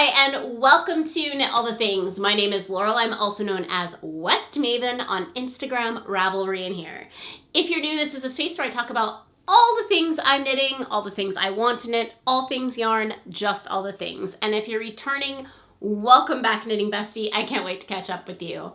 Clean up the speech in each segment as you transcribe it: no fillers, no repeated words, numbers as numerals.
Hi, and welcome to Knit All the Things. My name is Laurel. I'm also known as West Maven on Instagram, Ravelry, and here. If you're new, this is a space where I talk about all the things I'm knitting, all the things I want to knit, all things yarn, just all the things. And if you're returning, welcome back, Knitting Bestie. I can't wait to catch up with you.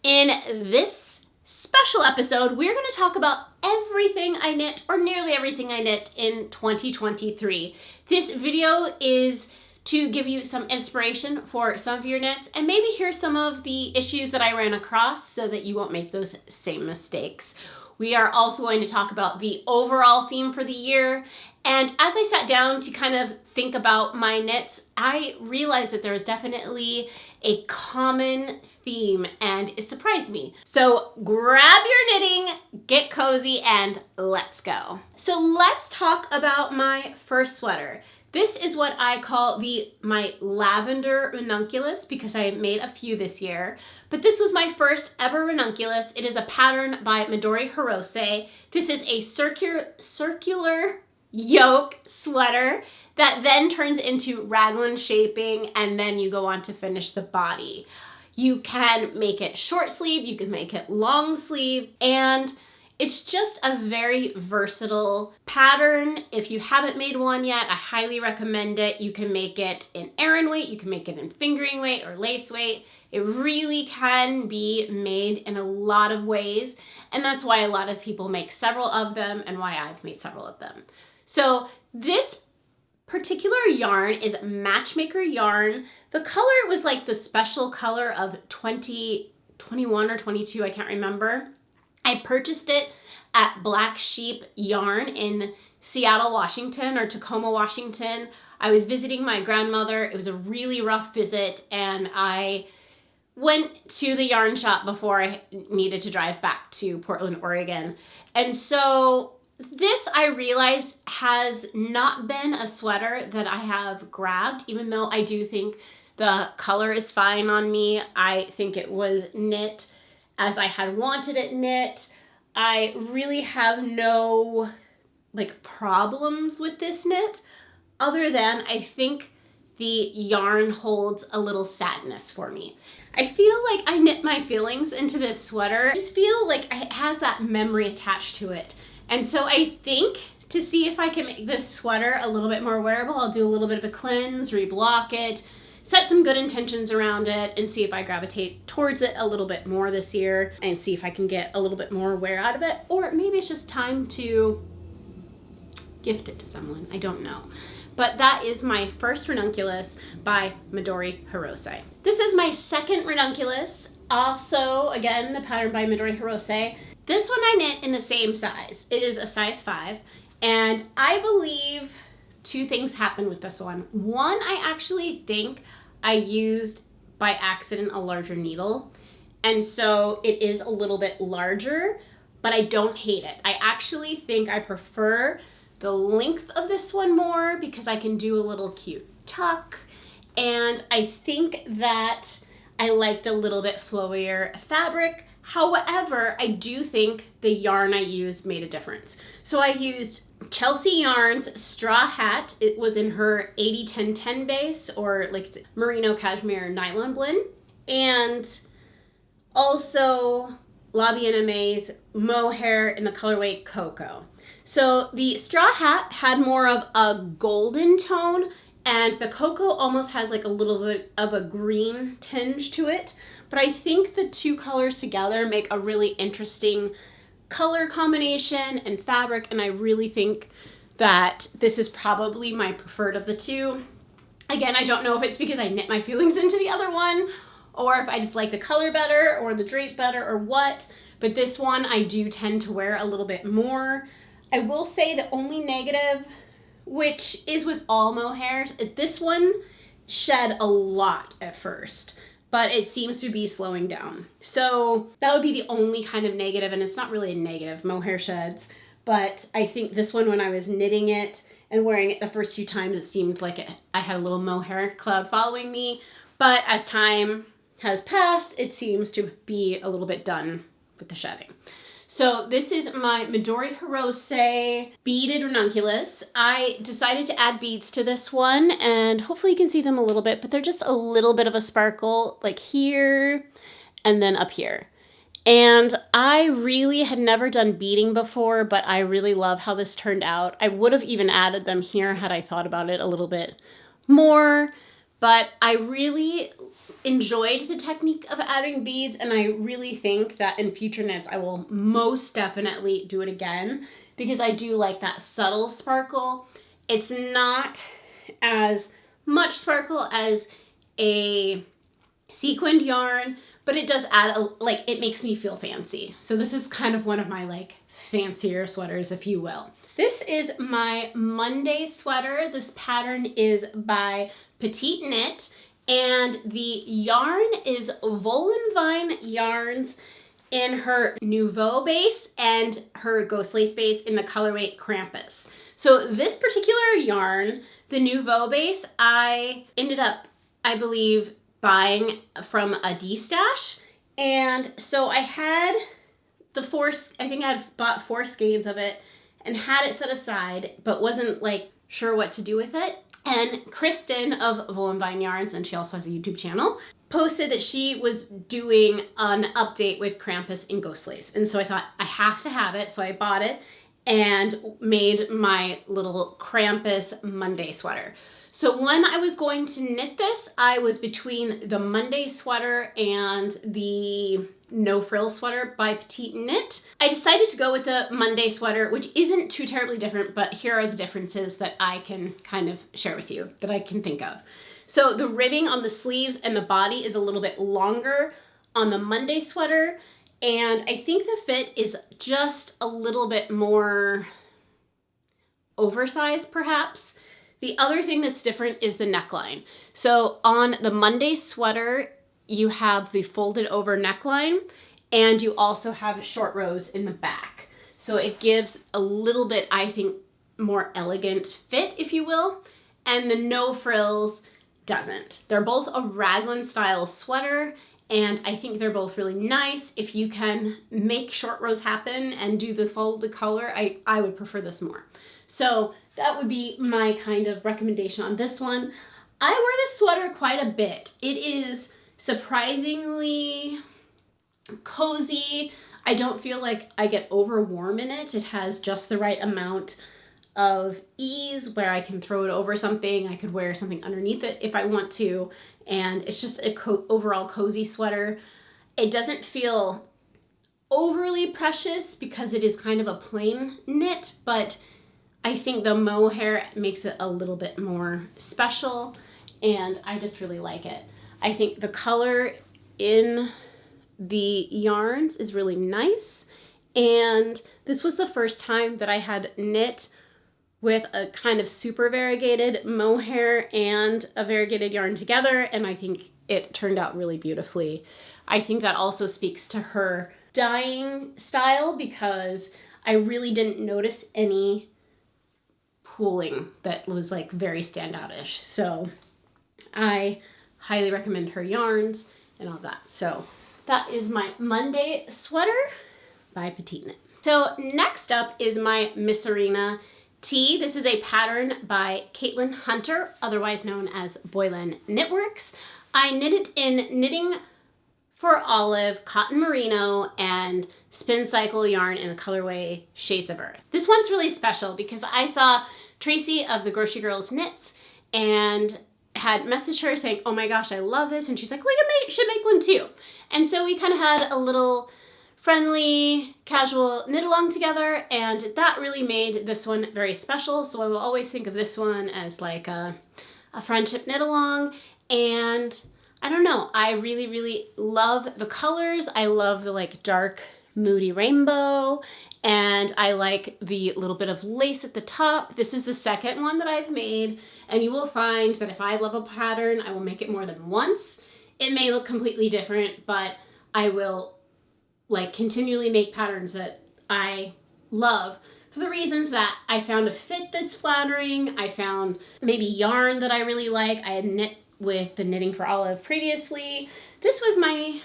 In this special episode, we're going to talk about everything I knit, or nearly everything I knit in 2023. This video is to give you some inspiration for some of your knits and maybe hear some of the issues that I ran across so that you won't make those same mistakes. We are also going to talk about the overall theme for the year. And as I sat down to kind of think about my knits, I realized that there was definitely a common theme and it surprised me. So grab your knitting, get cozy, and let's go. So let's talk about my first sweater. This is what I call my Lavender Ranunculus because I made a few this year, but this was my first ever ranunculus. It is a pattern by Midori Hirose. This is a circular yoke sweater that then turns into raglan shaping, and then you go on to finish the body. You can make it short sleeve, you can make it long sleeve, and it's just a very versatile pattern. If you haven't made one yet, I highly recommend it. You can make it in Aran weight, you can make it in fingering weight or lace weight. It really can be made in a lot of ways, and that's why a lot of people make several of them and why I've made several of them. So this particular yarn is Matchmaker yarn. The color was like the special color of 2021 or 22, I can't remember. I purchased it at Black Sheep Yarn in Seattle, Washington, or Tacoma, Washington. I was visiting my grandmother. It was a really rough visit, and I went to the yarn shop before I needed to drive back to Portland, Oregon. And so this, I realized, has not been a sweater that I have grabbed, even though I do think the color is fine on me. I think it was knit as I had wanted it knit. I really have no problems with this knit, other than I think the yarn holds a little sadness for me. I feel like I knit my feelings into this sweater. I just feel like it has that memory attached to it. And so I think to see if I can make this sweater a little bit more wearable, I'll do a little bit of a cleanse, reblock it, set some good intentions around it, and see if I gravitate towards it a little bit more this year and see if I can get a little bit more wear out of it. Or maybe it's just time to gift it to someone. I don't know. But that is my first ranunculus by Midori Hirose. This is my second ranunculus. Also, again, the pattern by Midori Hirose. This one I knit in the same size. It is a size 5. And I believe two things happened with this one. One, I actually think I used by accident a larger needle, and so it is a little bit larger, but I don't hate it. I actually think I prefer the length of this one more because I can do a little cute tuck, and I think that I like the little bit flowier fabric. However, I do think the yarn I used made a difference. So I used Chelsea Yarn's Straw Hat. It was in her 80-10-10 base, or like merino cashmere nylon blend. And also Aimée's Mohair in the colorway Kokko. So the Straw Hat had more of a golden tone, and the Kokko almost has like a little bit of a green tinge to it. But I think the two colors together make a really interesting color combination and fabric, and I really think that this is probably my preferred of the two. Again, I don't know if it's because I knit my feelings into the other one, or if I just like the color better, or the drape better, or what, but this one I do tend to wear a little bit more. I will say the only negative, which is with all mohairs, this one shed a lot at first, but it seems to be slowing down. So that would be the only kind of negative, and it's not really a negative, mohair sheds, but I think this one, when I was knitting it and wearing it the first few times, it seemed like I had a little mohair cloud following me, but as time has passed, it seems to be a little bit done with the shedding. So this is my Midori Hirose Beaded Ranunculus. I decided to add beads to this one, and hopefully you can see them a little bit, but they're just a little bit of a sparkle, like here and then up here. And I really had never done beading before, but I really love how this turned out. I would have even added them here had I thought about it a little bit more, but I really enjoyed the technique of adding beads, and I really think that in future knits I will most definitely do it again because I do like that subtle sparkle. It's not as much sparkle as a sequined yarn, but it does add it makes me feel fancy. So this is kind of one of my like fancier sweaters, if you will. This is my Monday sweater. This pattern is by Petite Knit, and the yarn is Volanvine yarns in her Nouveau base and her Ghost Lace base in the colorway Krampus. So this particular yarn, the Nouveau base, I ended up, I believe, buying from a D-stash. And so I had the I think I'd bought 4 skeins of it and had it set aside, but wasn't like sure what to do with it. And Kristen of Volanvine Yarns, and she also has a YouTube channel, posted that she was doing an update with Krampus in Ghost Lace. And so I thought, I have to have it. So I bought it and made my little Krampus Monday sweater. So when I was going to knit this, I was between the Monday sweater and the No Frills sweater by Petite Knit. I decided to go with the Monday sweater, which isn't too terribly different, but here are the differences that I can kind of share with you, that I can think of. So the ribbing on the sleeves and the body is a little bit longer on the Monday sweater, and I think the fit is just a little bit more oversized, perhaps. The other thing that's different is the neckline. So on the Monday sweater, you have the folded over neckline, and you also have short rows in the back. So it gives a little bit, I think, more elegant fit, if you will. And the No Frills doesn't. They're both a raglan style sweater, and I think they're both really nice. If you can make short rows happen and do the folded collar, I would prefer this more. So that would be my kind of recommendation on this one. I wear this sweater quite a bit. It is surprisingly cozy. I don't feel like I get over warm in it. It has just the right amount of ease where I can throw it over something. I could wear something underneath it if I want to. And it's just a overall cozy sweater. It doesn't feel overly precious because it is kind of a plain knit, but I think the mohair makes it a little bit more special, and I just really like it. I think the color in the yarns is really nice, and this was the first time that I had knit with a kind of super variegated mohair and a variegated yarn together, and I think it turned out really beautifully. I think that also speaks to her dyeing style because I really didn't notice any pooling that was like very standout-ish. So I highly recommend her yarns and all that. So that is my Monday sweater by Petite Knit. So next up is my Misurina tee. This is a pattern by Caitlin Hunter, otherwise known as Boylan Knitworks. I knit it in Knitting for Olive, Cotton Merino, and Spin Cycle yarn in the colorway Shades of Earth. This one's really special because I saw Tracy of the Grocery Girls Knits and had messaged her saying, oh my gosh, I love this. And she's like, we should make one too. And so we kind of had a little friendly, casual knit along together, and that really made this one very special. So I will always think of this one as like a friendship knit along. And I don't know, I really, really love the colors. I love the like dark, moody rainbow, and I like the little bit of lace at the top. This is the second one that I've made, and you will find that if I love a pattern, I will make it more than once. It may look completely different, but I will like continually make patterns that I love for the reasons that I found a fit that's flattering. I found maybe yarn that I really like. I had knit with the Knitting for Olive previously. This was my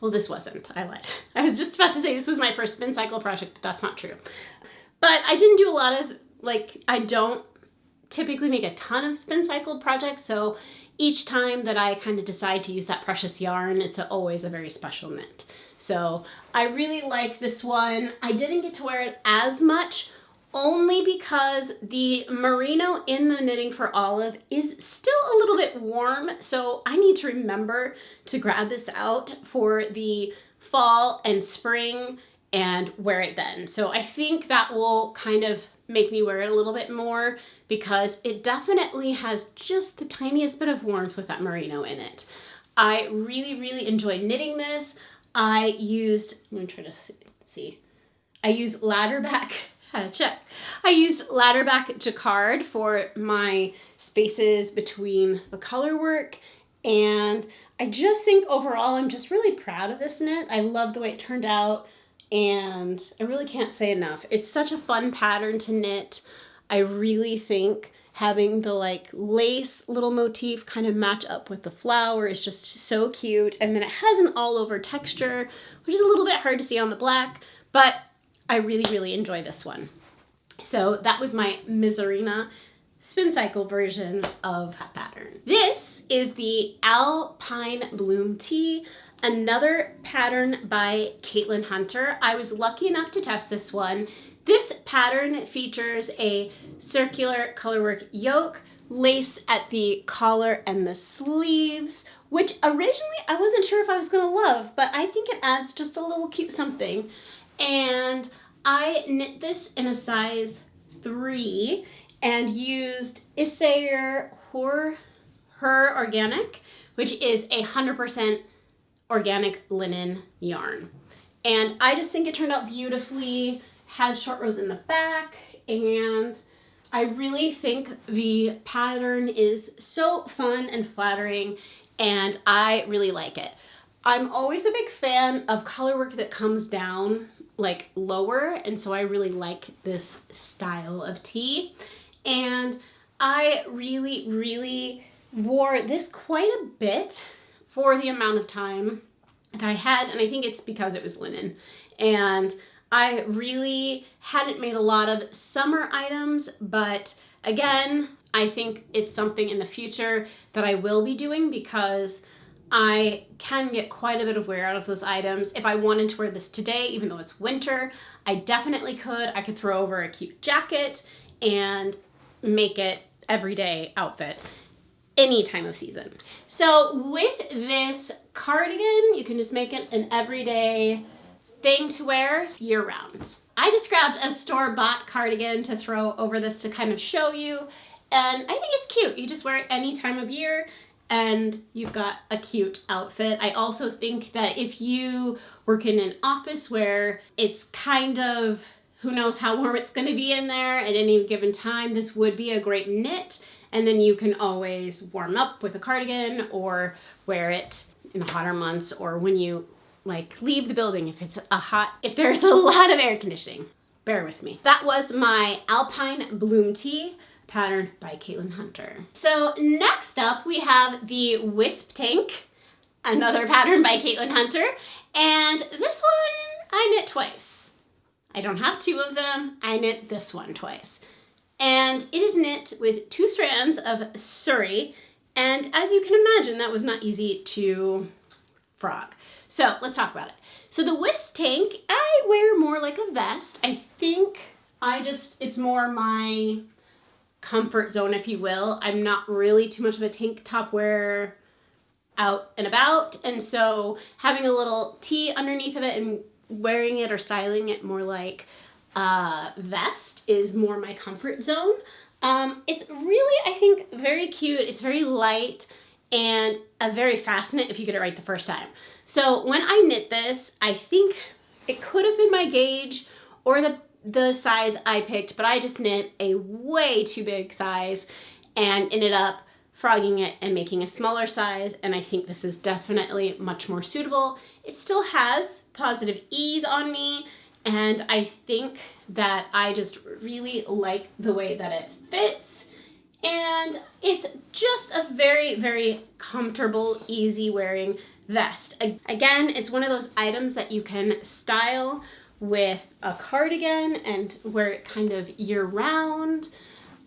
Well, this wasn't. I lied. I was just about to say this was my first spin cycle project, but that's not true. But I didn't do a lot of, like, I don't typically make a ton of spin cycle projects, so each time that I kind of decide to use that precious yarn, it's always a very special knit. So I really like this one. I didn't get to wear it as much, only because the merino in the knitting for Olive is still a little bit warm, so I need to remember to grab this out for the fall and spring and wear it then. So I think that will kind of make me wear it a little bit more, because it definitely has just the tiniest bit of warmth with that merino in it. I really enjoyed knitting this. I used, I'm gonna try to see. I used ladderback. Had to check. I used ladderback jacquard for my spaces between the color work, and I just think overall I'm just really proud of this knit. I love the way it turned out, and I really can't say enough. It's such a fun pattern to knit. I really think having the like lace little motif kind of match up with the flower is just so cute, and then it has an all over texture, which is a little bit hard to see on the black, but I really enjoy this one. So that was my Misurina spin cycle version of that pattern. This is the Alpine Bloom Tee, another pattern by Caitlin Hunter. I was lucky enough to test this one. This pattern features a circular colorwork yoke, lace at the collar and the sleeves, which originally I wasn't sure if I was gonna love, but I think it adds just a little cute something. And I knit this in a size 3 and used Issayer Hoar Organic, which is 100% organic linen yarn. And I just think it turned out beautifully, has short rows in the back, and I really think the pattern is so fun and flattering, and I really like it. I'm always a big fan of color work that comes down like lower, and so I really like this style of tee. And I really wore this quite a bit for the amount of time that I had, and I think it's because it was linen. And I really hadn't made a lot of summer items, but again, I think it's something in the future that I will be doing, because I can get quite a bit of wear out of those items. If I wanted to wear this today, even though it's winter, I definitely could. I could throw over a cute jacket and make it everyday outfit any time of season. So with this cardigan, you can just make it an everyday thing to wear year round. I just grabbed a store-bought cardigan to throw over this to kind of show you, and I think it's cute. You just wear it any time of year and you've got a cute outfit. I also think that if you work in an office where it's kind of, who knows how warm it's gonna be in there at any given time, this would be a great knit. And then you can always warm up with a cardigan or wear it in the hotter months, or when you like leave the building if there's a lot of air conditioning. Bear with me. That was my Alpine Bloom Tee, pattern by Caitlin Hunter. So next up we have the Wisp tank, another pattern by Caitlin Hunter, and this one I knit twice. I don't have 2 of them, I knit this one twice. And it is knit with 2 strands of Surrey, and as you can imagine, that was not easy to frog. So let's talk about it. So the Wisp tank, I wear more like a vest. I think it's more my comfort zone, if you will. I'm not really too much of a tank top wearer out and about, and so having a little tee underneath of it and wearing it or styling it more like a vest is more my comfort zone. It's really, I think, very cute. It's very light and a very fast knit if you get it right the first time. So when I knit this, I think it could have been my gauge or the size I picked, but I just knit a way too big size and ended up frogging it and making a smaller size, and I think this is definitely much more suitable. It still has positive ease on me, and I think that I just really like the way that it fits, and it's just a very, very comfortable, easy wearing vest. Again, it's one of those items that you can style with a cardigan and wear it kind of year round.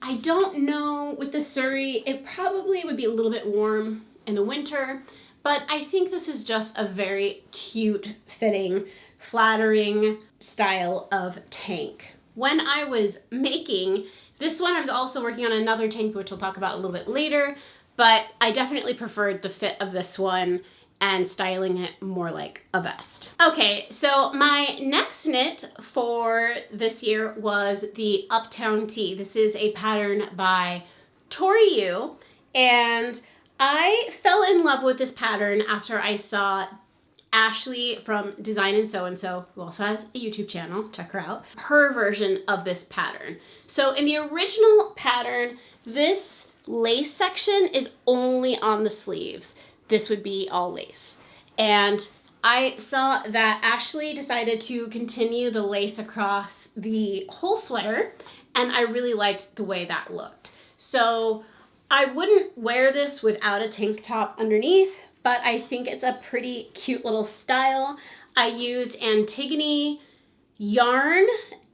I don't know, with the suri, it probably would be a little bit warm in the winter, but I think this is just a very cute fitting, flattering style of tank. When I was making this one, I was also working on another tank, which we'll talk about a little bit later, but I definitely preferred the fit of this one and styling it more like a vest. Okay, so my next knit for this year was the Uptown Tee. This is a pattern by Tori Yu, and I fell in love with this pattern after I saw Ashley from Design and So and So, who also has a YouTube channel, check her out, her version of this pattern. So in the original pattern, this lace section is only on the sleeves. This would be all lace. And I saw that Ashley decided to continue the lace across the whole sweater, and I really liked the way that looked. So I wouldn't wear this without a tank top underneath, but I think it's a pretty cute little style. I used Antigone yarn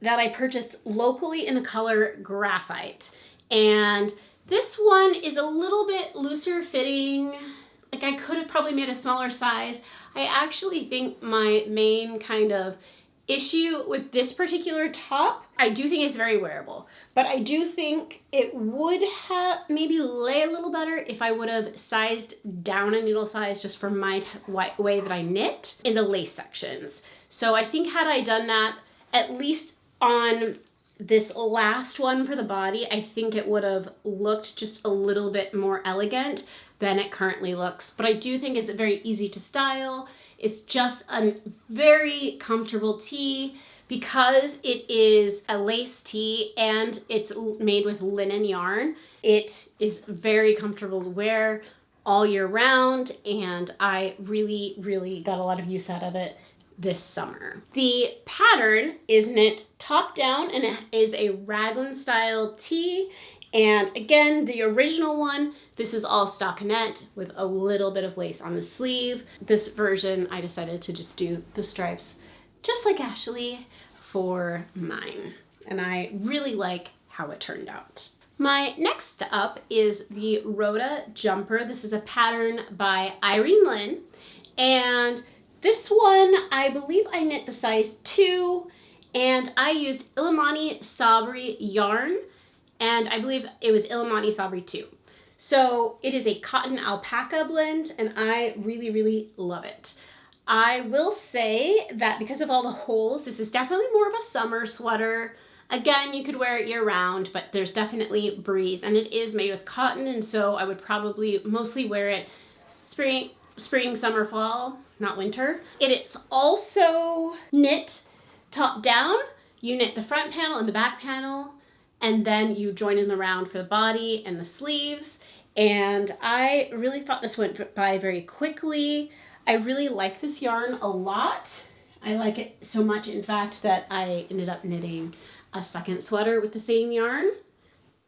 that I purchased locally in the color Graphite. And this one is a little bit looser fitting. Like, I could have probably made a smaller size. I actually think my main kind of issue with this particular top, I do think it's very wearable, but I do think it would have maybe lay a little better if I would have sized down a needle size just for my way that I knit in the lace sections. So I think had I done that, at least on this last one for the body, I think it would have looked just a little bit more elegant than it currently looks. But I do think it's very easy to style. It's just a very comfortable tee because it is a lace tee and it's made with linen yarn. It is very comfortable to wear all year round, and I really, really got a lot of use out of it this summer. The pattern is knit top down, and it is a raglan style tee. And again, the original one, this is all stockinette with a little bit of lace on the sleeve. This version, I decided to just do the stripes just like Ashley for mine. And I really like how it turned out. My next up is the Rota jumper. This is a pattern by Irene, and this one, I believe I knit the size 2, and I used Illimani Sabri yarn, and I believe it was Illimani Sabri 2. So it is a cotton alpaca blend, and I really, really love it. I will say that because of all the holes, this is definitely more of a summer sweater. Again, you could wear it year round, but there's definitely breeze, and it is made with cotton, and so I would probably mostly wear it spring, summer, fall, not winter. It is also knit top down. You knit the front panel and the back panel, and then you join in the round for the body and the sleeves. And I really thought this went by very quickly. I really like this yarn a lot. I like it so much, in fact, that I ended up knitting a second sweater with the same yarn.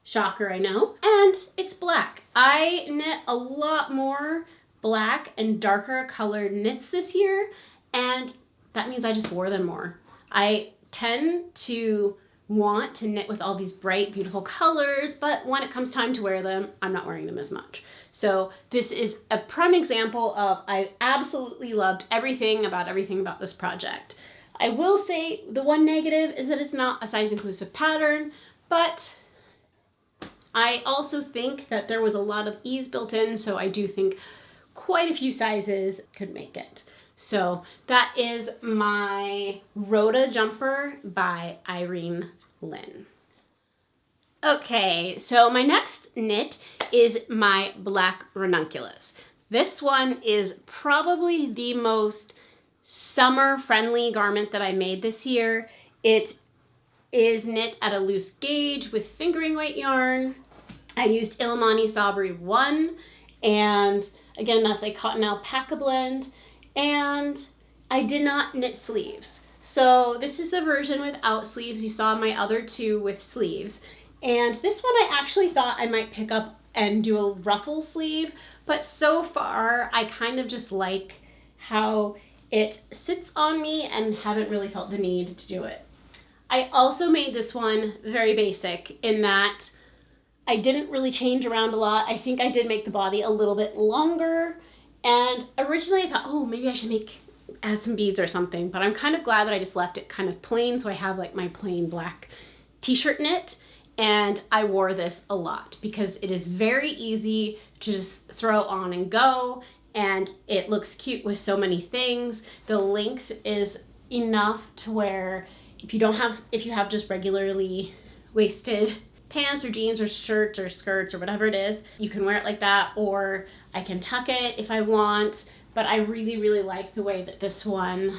Shocker, I know. And it's black. I knit a lot more black and darker colored knits this year, and that means I just wore them more. I tend to want to knit with all these bright, beautiful colors, but when it comes time to wear them, I'm not wearing them as much. So this is a prime example of I absolutely loved everything about this project. I will say the one negative is that it's not a size inclusive pattern, but I also think that there was a lot of ease built in, so I do think quite a few sizes could make it. So that is my Rota jumper by Irene. Okay, so my next knit is my black ranunculus. This one is probably the most summer friendly garment that I made this year. It is knit at a loose gauge with fingering weight yarn. I used Illimani Sabri 1, and again, that's a cotton alpaca blend, and I did not knit sleeves. So this is the version without sleeves. You saw my other two with sleeves. And this one I actually thought I might pick up and do a ruffle sleeve, but so far I kind of just like how it sits on me and haven't really felt the need to do it. I also made this one very basic in that I didn't really change around a lot. I think I did make the body a little bit longer, and originally I thought, oh, maybe I should add some beads or something, but I'm kind of glad that I just left it kind of plain, so I have like my plain black t-shirt knit, and I wore this a lot because it is very easy to just throw on and go, and it looks cute with so many things. The length is enough to where if you have just regularly waisted pants or jeans or shirts or skirts or whatever it is, you can wear it like that, or I can tuck it if I want. But I really, really like the way that this one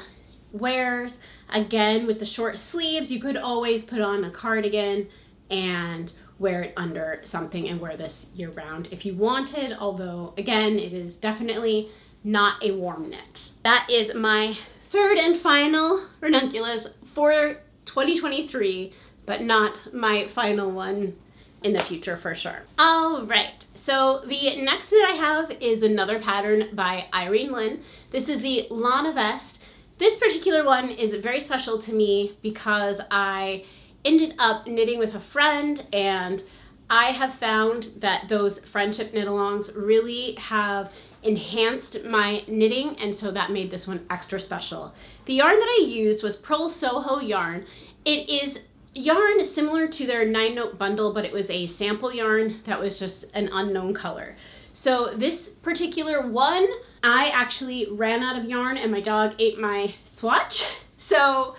wears. Again, with the short sleeves, you could always put on a cardigan and wear it under something and wear this year round if you wanted, although again, it is definitely not a warm knit. That is my third and final ranunculus for 2023, but not my final one in the future for sure. All right, so the next knit I have is another pattern by Irene. This is the Lana Vest. This particular one is very special to me because I ended up knitting with a friend, and I have found that those friendship knit-alongs really have enhanced my knitting, and so that made this one extra special. The yarn that I used was Pearl Soho yarn. It is yarn similar to their 9-note bundle, but it was a sample yarn that was just an unknown color. So this particular one, I actually ran out of yarn and my dog ate my swatch. So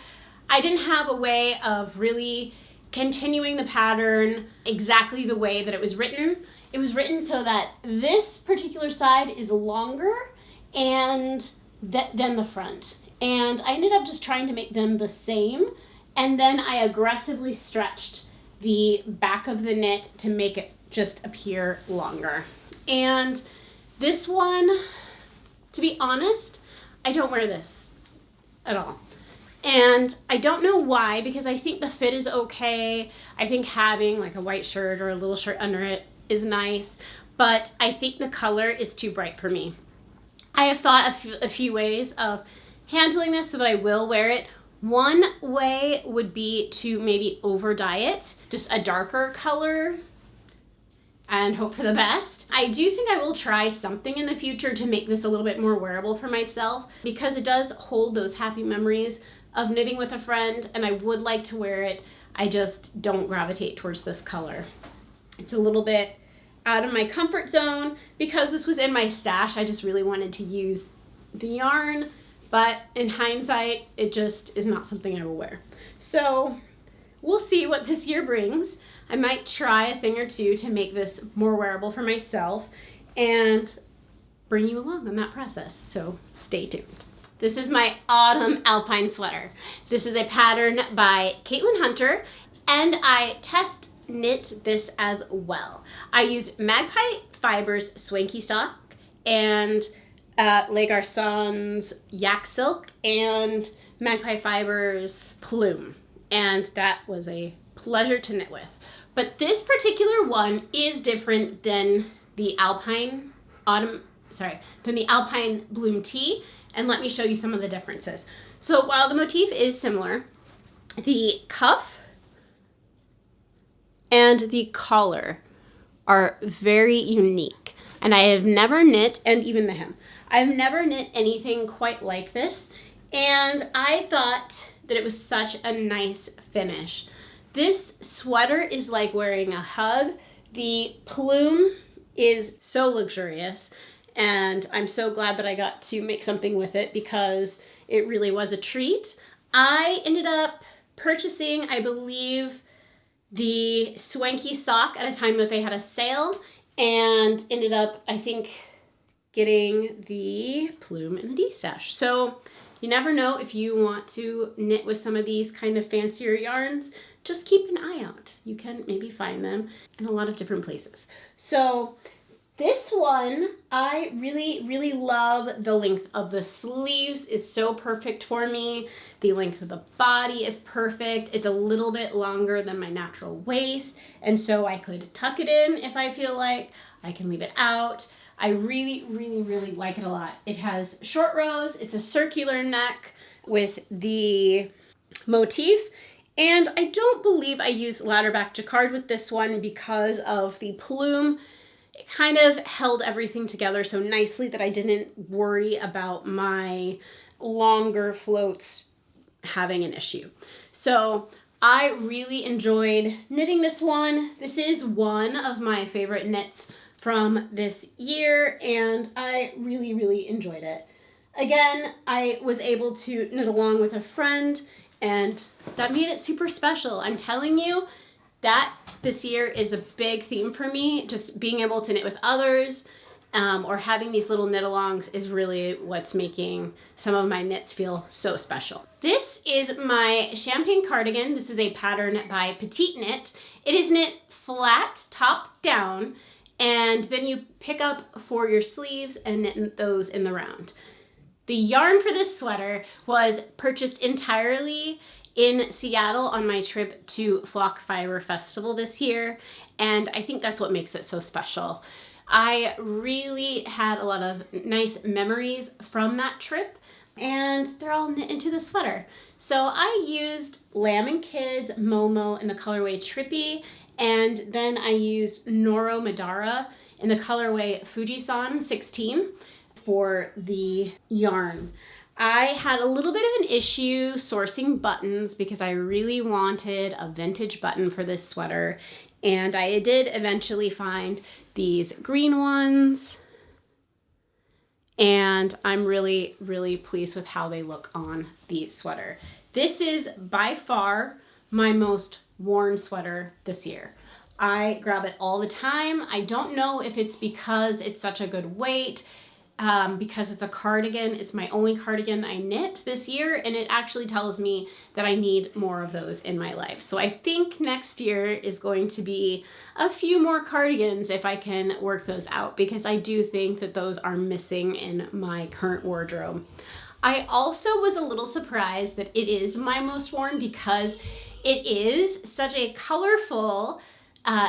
I didn't have a way of really continuing the pattern exactly the way that it was written. It was written so that this particular side is longer and than the front. And I ended up just trying to make them the same. And then I aggressively stretched the back of the knit to make it just appear longer. And this one, to be honest, I don't wear this at all. And I don't know why, because I think the fit is okay. I think having like a white shirt or a little shirt under it is nice, but I think the color is too bright for me. I have thought a few ways of handling this so that I will wear it. One way would be to maybe over dye it, just a darker color, and hope for the best. I do think I will try something in the future to make this a little bit more wearable for myself, because it does hold those happy memories of knitting with a friend, and I would like to wear it. I just don't gravitate towards this color. It's a little bit out of my comfort zone. Because this was in my stash, I just really wanted to use the yarn, but in hindsight, it just is not something I will wear. So we'll see what this year brings. I might try a thing or two to make this more wearable for myself and bring you along on that process, so stay tuned. This is my autumn Alpine sweater. This is a pattern by Caitlin Hunter, and I test knit this as well. I used Magpie Fibers Swanky Stock and Les Garçons Yak Silk and Magpie Fibers Plume, and that was a pleasure to knit with. But this particular one is different than the Alpine Bloom Tee, and let me show you some of the differences. So while the motif is similar, the cuff and the collar are very unique, and I have never knit, and even the hem, I've never knit anything quite like this, and I thought that it was such a nice finish. This sweater is like wearing a hug. The plume is so luxurious, and I'm so glad that I got to make something with it because it really was a treat. I ended up purchasing, I believe, the Swanky sock at a time that they had a sale, and ended up, I think, getting the plume and the D-stash. So you never know, if you want to knit with some of these kind of fancier yarns, just keep an eye out. You can maybe find them in a lot of different places. So this one, I really, really love. The length of the sleeves is so perfect for me. The length of the body is perfect. It's a little bit longer than my natural waist, and so I could tuck it in if I feel like. I can leave it out. I really, really, really like it a lot. It has short rows. It's a circular neck with the motif. And I don't believe I used ladder back jacquard with this one because of the plume. It kind of held everything together so nicely that I didn't worry about my longer floats having an issue. So I really enjoyed knitting this one. This is one of my favorite knits from this year, and I really, really enjoyed it. Again, I was able to knit along with a friend, and that made it super special. I'm telling you, that this year is a big theme for me. Just being able to knit with others or having these little knit-alongs is really what's making some of my knits feel so special. This is my champagne cardigan. This is a pattern by Petite Knit. It is knit flat, top down, and then you pick up for your sleeves and knit those in the round. The yarn for this sweater was purchased entirely in Seattle on my trip to Flock Fiber Festival this year, and I think that's what makes it so special. I really had a lot of nice memories from that trip, and they're all knit into the sweater. So I used Lamb and Kids Momo in the colorway Trippy, and then I used Noro Madara in the colorway Fujisan 16 for the yarn. I had a little bit of an issue sourcing buttons because I really wanted a vintage button for this sweater, and I did eventually find these green ones, and I'm really, really pleased with how they look on the sweater. This is by far my most worn sweater this year. I grab it all the time. I don't know if it's because it's such a good weight, because it's a cardigan. It's my only cardigan I knit this year, and it actually tells me that I need more of those in my life. So I think next year is going to be a few more cardigans if I can work those out, because I do think that those are missing in my current wardrobe. I also was a little surprised that it is my most worn because it is such a colorful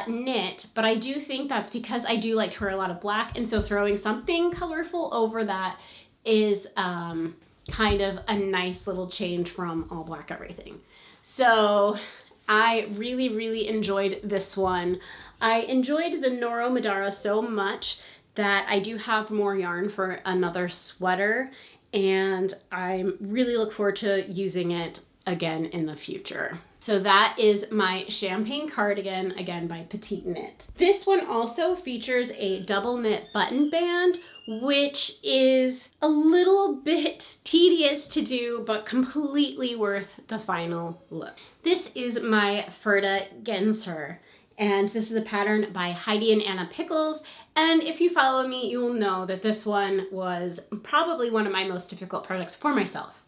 knit, but I do think that's because I do like to wear a lot of black, and so throwing something colorful over that is kind of a nice little change from all black everything. So I really, really enjoyed this one. I enjoyed the Noro Madara so much that I do have more yarn for another sweater, and I really look forward to using it again in the future. So that is my champagne cardigan, again by Petite Knit. This one also features a double knit button band, which is a little bit tedious to do, but completely worth the final look. This is my Ferda Genser, and this is a pattern by Heidi and Anna Pickles. And if you follow me, you will know that this one was probably one of my most difficult projects for myself.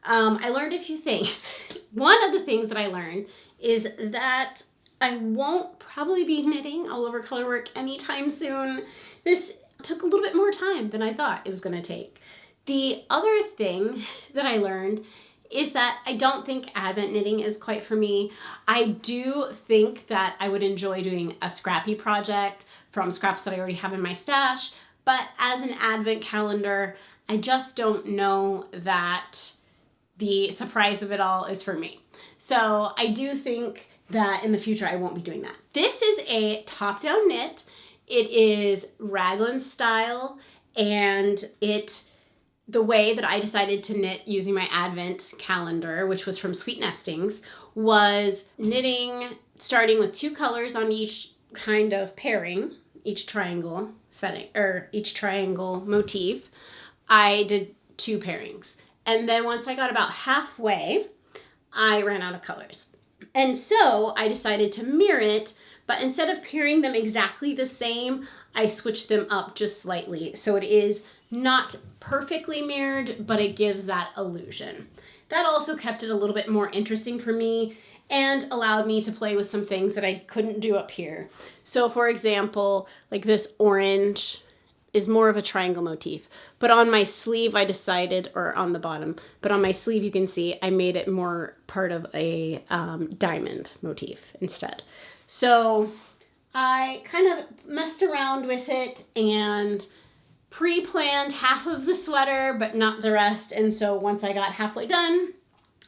I learned a few things. One of the things that I learned is that I won't probably be knitting all over colorwork anytime soon. This took a little bit more time than I thought it was going to take. The other thing that I learned is that I don't think Advent knitting is quite for me. I do think that I would enjoy doing a scrappy project from scraps that I already have in my stash, but as an Advent calendar, I just don't know that the surprise of it all is for me. So I do think that in the future I won't be doing that. This is a top-down knit. It is raglan style, and the way that I decided to knit using my Advent calendar, which was from Sweet Nestings, was knitting starting with 2 colors on each kind of pairing, each triangle setting, or each triangle motif. I did 2 pairings. And then once I got about halfway, I ran out of colors. And so I decided to mirror it, but instead of pairing them exactly the same, I switched them up just slightly. So it is not perfectly mirrored, but it gives that illusion. That also kept it a little bit more interesting for me and allowed me to play with some things that I couldn't do up here. So for example, like this orange is more of a triangle motif, but on my sleeve I decided, or on the bottom, but on my sleeve you can see I made it more part of a diamond motif instead. So I kind of messed around with it and pre-planned half of the sweater, but not the rest. And so once I got halfway done,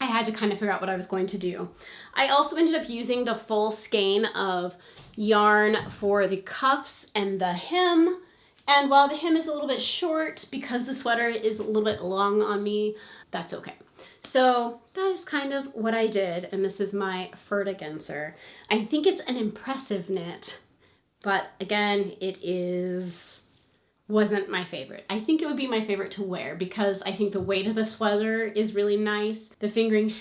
I had to kind of figure out what I was going to do. I also ended up using the full skein of yarn for the cuffs and the hem. And while the hem is a little bit short because the sweater is a little bit long on me, that's okay. So that is kind of what I did. And this is my Ferda Genser. I think it's an impressive knit, but again, wasn't my favorite. I think it would be my favorite to wear because I think the weight of the sweater is really nice. The fingering,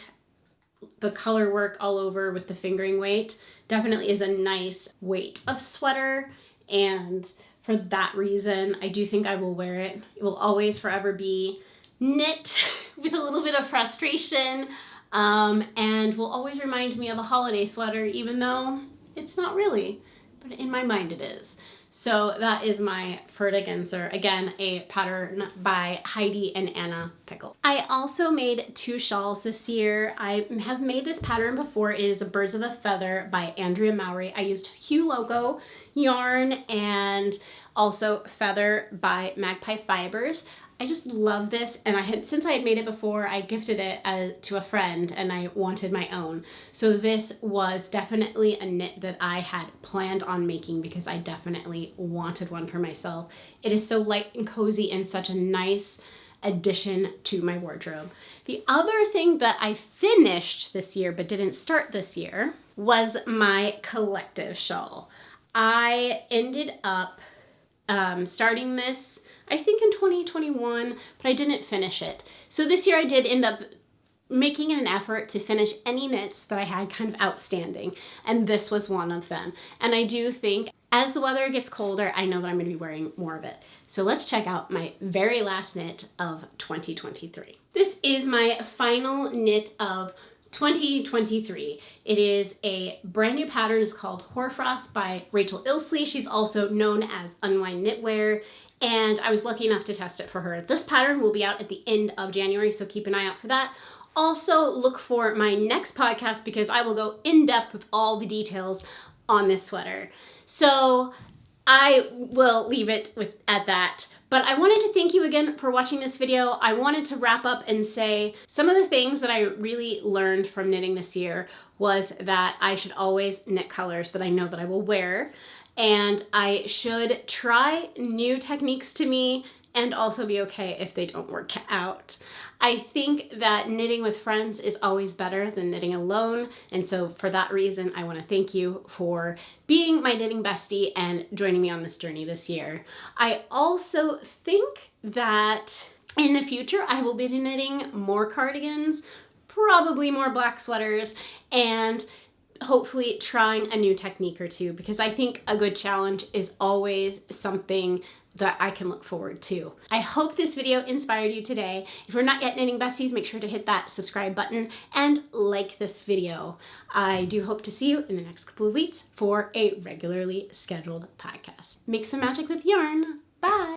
the color work all over with the fingering weight definitely is a nice weight of sweater, and for that reason, I do think I will wear it. It will always forever be knit with a little bit of frustration, and will always remind me of a holiday sweater, even though it's not really, but in my mind it is. So that is my Ferda Genser. Again, a pattern by Heidi and Anna Pickles. I also made 2 shawls this year. I have made this pattern before. It is a Birds of a Feather by Andrea Mowry. I used Hue Loco yarn and also Feather by Magpie Fibers. I just love this, and since I had made it before, I gifted it to a friend and I wanted my own. So this was definitely a knit that I had planned on making because I definitely wanted one for myself. It is so light and cozy and such a nice addition to my wardrobe. The other thing that I finished this year but didn't start this year was my collective shawl. I ended up starting this I think in 2021, but I didn't finish it. So this year I did end up making an effort to finish any knits that I had kind of outstanding, and this was one of them. And I do think as the weather gets colder, I know that I'm going to be wearing more of it. So let's check out my very last knit of 2023. This is my final knit of 2023. It is a brand new pattern. It's called Hoarfrost by Rachel Illsley. She's also known as Unwind Knitwear, and I was lucky enough to test it for her. This pattern will be out at the end of January, so keep an eye out for that. Also look for my next podcast because I will go in depth with all the details on this sweater. So I will leave it at that. But I wanted to thank you again for watching this video. I wanted to wrap up and say some of the things that I really learned from knitting this year was that I should always knit colors that I know that I will wear, and I should try new techniques to me and also be okay if they don't work out. I think that knitting with friends is always better than knitting alone, and so for that reason, I want to thank you for being my knitting bestie and joining me on this journey this year. I also think that in the future, I will be knitting more cardigans, probably more black sweaters, and hopefully trying a new technique or two, because I think a good challenge is always something that I can look forward to. I hope this video inspired you today. If you're not yet knitting besties, make sure to hit that subscribe button and like this video. I do hope to see you in the next couple of weeks for a regularly scheduled podcast. Make some magic with yarn. Bye.